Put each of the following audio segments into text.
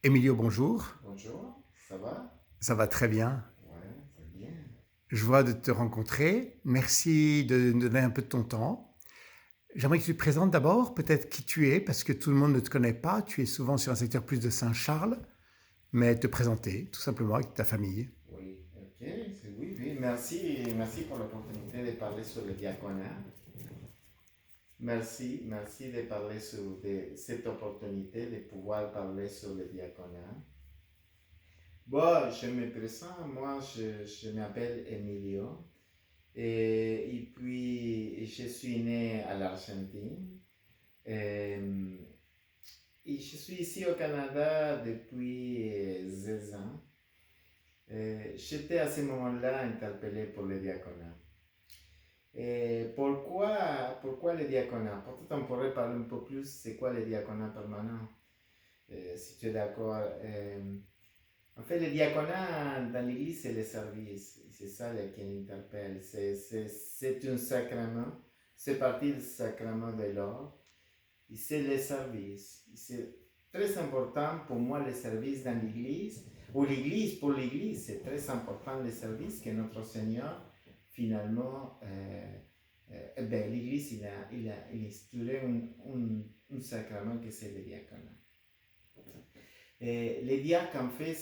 Emilio, bonjour. Bonjour, ça va? Ça va très bien. Ouais, c'est bien. Joie de te rencontrer. Merci de nous donner un peu de ton temps. J'aimerais que tu te présentes d'abord, peut-être qui tu es, parce que tout le monde ne te connaît pas. Tu es souvent sur un secteur plus de Saint-Charles, mais te présenter tout simplement avec ta famille. Oui, ok, oui, merci pour l'opportunité de parler sur le diaconat. Merci de parler cette opportunité de pouvoir parler sur le diaconat. Bon, je me présente, moi je m'appelle Emilio et puis je suis né à l'Argentine. Euh, et je suis ici au Canada depuis 16 ans. J'étais à ce moment-là interpellé pour le diaconat. Pourquoi le diaconat? Peut-être on pourrait parler un peu plus, c'est quoi le diaconat permanent, si tu es d'accord. En fait, le diaconat dans l'Église, c'est le service. C'est ça qui interpelle. C'est un sacrement. C'est partie du sacrement de l'ordre. Et c'est le service. C'est très important pour moi le service dans l'Église. Ou l'Église, pour l'Église, c'est très important le service que notre Seigneur, finalement, l'Église, il a instauré un sacrement que c'est le diaconat. Et le diacre, en fait,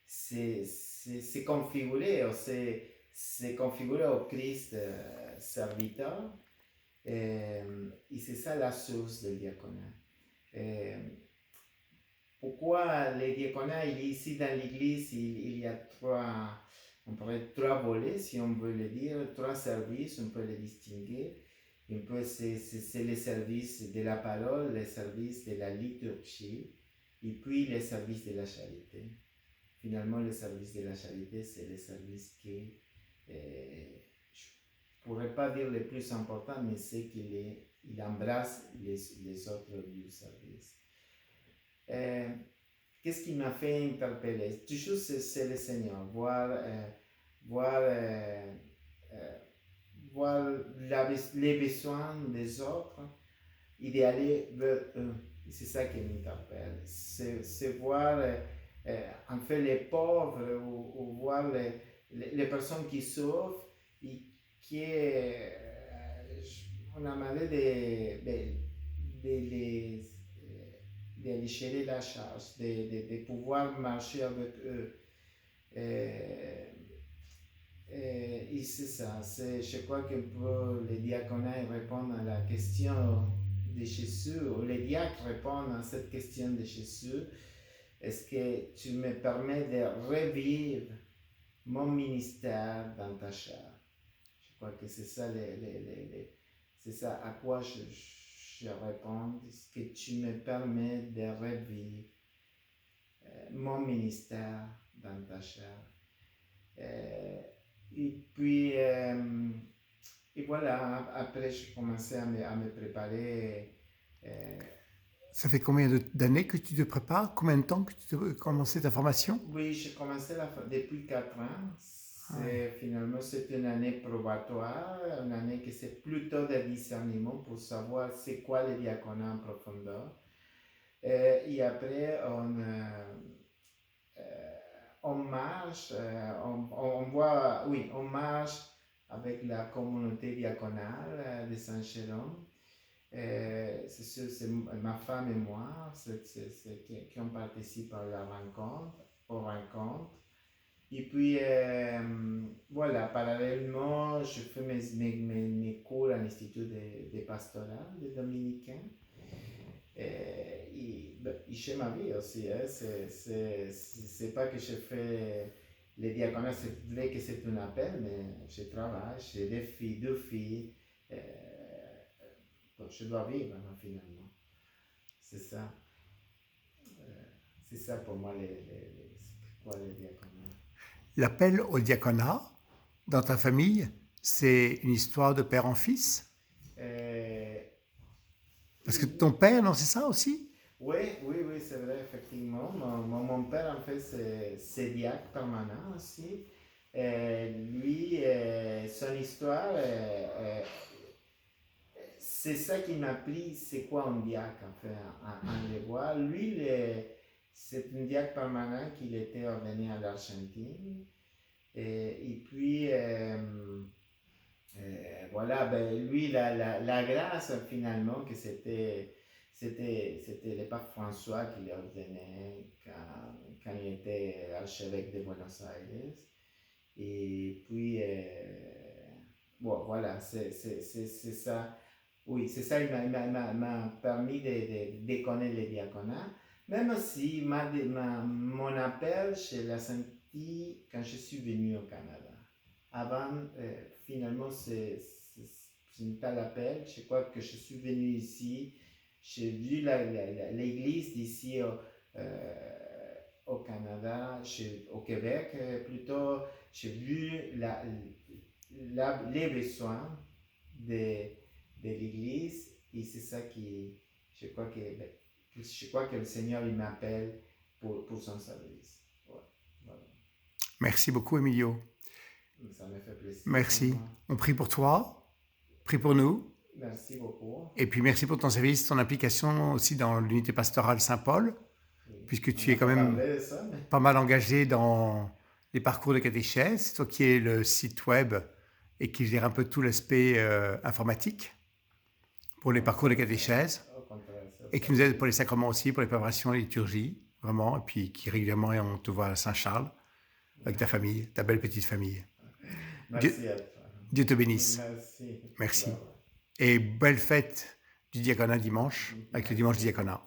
c'est configuré, c'est configuré au Christ serviteur. Et c'est ça la source du diaconat. Euh, Pourquoi le diaconat, il est ici dans l'Église, il y a trois volets, si on veut le dire, trois services, on peut les distinguer. Un peu, c'est le service de la parole, le service de la liturgie, et puis le service de la charité. Finalement, le service de la charité, c'est le service qui, je ne pourrais pas dire le plus important, mais c'est il embrasse les autres du service. Euh, Qu'est-ce qui m'a fait interpeller? Toujours, c'est le Seigneur, voir, euh, voir les besoins des autres et d'aller vers eux. C'est ça qui m'interpelle. C'est voir en fait les pauvres ou voir les personnes qui souffrent et qui on a demandé de les gérer la charge, de pouvoir marcher avec eux. Euh, et c'est ça, je crois que pour les diaconats répondre à la question de Jésus, ou les diacres répondent à cette question de Jésus, est-ce que tu me permets de revivre mon ministère dans ta chair? Je crois que c'est ça, c'est ça à quoi je réponds, est-ce que tu me permets de revivre mon ministère dans ta chair? Euh, et puis, et voilà, après, je commençais à me préparer. euh, Ça fait combien d'années que tu te prépares? Combien de temps que tu as commencé ta formation? oui, j'ai commencé depuis 4 ans. Ah ouais. Finalement, c'est une année probatoire, une année qui c'est plutôt de discernement pour savoir c'est quoi le diaconat en profondeur. Et après, on marche, on voit, oui, on marche avec la communauté diaconale de Saint-Jérôme. C'est ma femme et moi qui ont participé à la rencontre, aux rencontres. Et puis, voilà, parallèlement, je fais mes cours à l'Institut de pastoral des Dominicains. Et j'aime ma vie aussi. Hein. C'est pas que je fais les diaconats, c'est vrai que c'est un appel, mais je travaille, j'ai des filles, deux filles. Euh, donc je dois vivre hein, finalement. C'est ça. C'est ça pour moi, c'est quoi les diaconats. L'appel au diaconat dans ta famille, c'est une histoire de père en fils? Euh, Parce que ton père, non, c'est ça aussi? oui, c'est vrai, effectivement. Mon père, en fait, c'est diacre permanent aussi. Lui, son histoire, c'est ça qui m'a pris, c'est quoi un diacre, en fait, en le voir. Lui, c'est un diacre permanent qui était ordonné à l'Argentine. Et puis, voilà, ben, lui, la grâce, finalement, que c'était le pape François qui l'ordonnait quand il était archevêque de Buenos Aires. Et puis, bon, voilà, c'est ça. Oui, c'est ça, il m'a permis de connaître le diaconat. Même si mon appel, je l'ai senti quand je suis venu au Canada. Avant, finalement, ce n'est pas l'appel. Je crois que je suis venu ici, j'ai vu l'église d'ici au Canada, au Québec plutôt, j'ai vu les besoins de l'église et c'est ça qui, je crois que le Seigneur il m'appelle pour son service. Ouais, voilà. Merci beaucoup, Emilio. Ça me fait plaisir. Merci. On prie pour toi, prie pour nous. Merci beaucoup. Et puis merci pour ton service, ton implication aussi dans l'unité pastorale Saint-Paul, puisque tu es quand même pas mal engagé dans les parcours de catéchèse, toi qui es le site web et qui gère un peu tout l'aspect informatique pour les parcours de catéchèse, et qui nous aide pour les sacrements aussi, pour les préparations et les liturgies, vraiment, et puis qui régulièrement on te voit à Saint-Charles avec ta famille, ta belle petite famille. Merci à toi. Dieu te bénisse. Merci. Merci. Et belle fête du diaconat dimanche, avec le dimanche diaconat.